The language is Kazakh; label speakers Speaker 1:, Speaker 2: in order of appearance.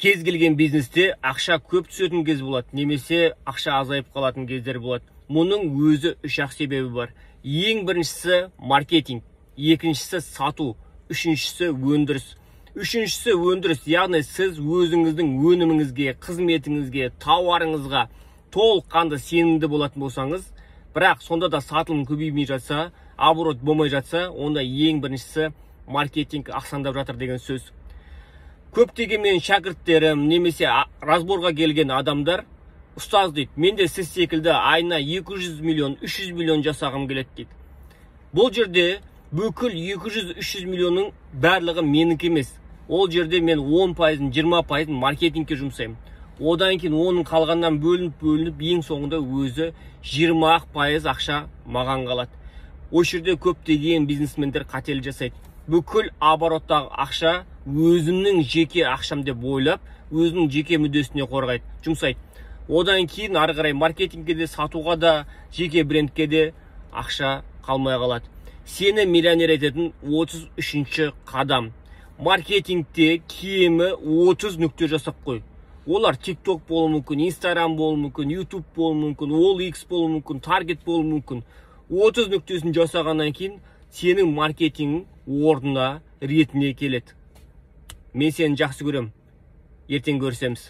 Speaker 1: Кез келген бизнесте ақша көп түсетін кез болады, немесе ақша азайып қалатын кездер болады. Мұның өзі үш ақ себебі бар. Ең біріншісі маркетинг, екіншісі сату, үшіншісі өндіріс. Үшіншісі өндіріс, яғни сіз өзіңіздің өніміңізге, қызметіңізге, тауарыңызға толыққанды сенімді болатын болсаңыз, бірақ сонда да сатылым көбеймей жатса, оборот болмай жатса, онда ең біріншісі маркетинг ақсаңдап жатыр деген сөз. Көптеген менің шәкірттерім немесе разборға келген адамдар, ұстаз дейді, мен де сіз секілді айына 200 миллион, 300 миллион жасағым келеді дейді. Бұл жерде бүкіл 200-300 миллионның барлығы менікі емес. Ол жерде мен 10%, 20% маркетингке жұмсаймын. Одан кейін оның қалғаннан бөлініп, ең соңында өзі 20% ақша маған қалады. О жерде көптеген бизнесмендер қателік жасайды. Бүкіл обороттағы ақша өзінің жеке ақшам деп ойлап, өзінің жеке мүддесіне қорғайды, жұмсайды. Одан кейін ары қарай маркетингке де, сатуға да, жеке брендке де ақша қалмай қалады. Сені миллионер ететін 33-ші қадам. Маркетингте кемі 30 нүкте жасап қой. Олар TikTok болуы мүмкін, Instagram болуы мүмкін, YouTube болуы мүмкін, OLX болуы мүмкін, Target болуы мүмкін. 30 нүктесін жасағаннан кейін сенің маркетинг орнына ретіне келеді. Мен сені жақсы көрем. Ертең көрісеміз.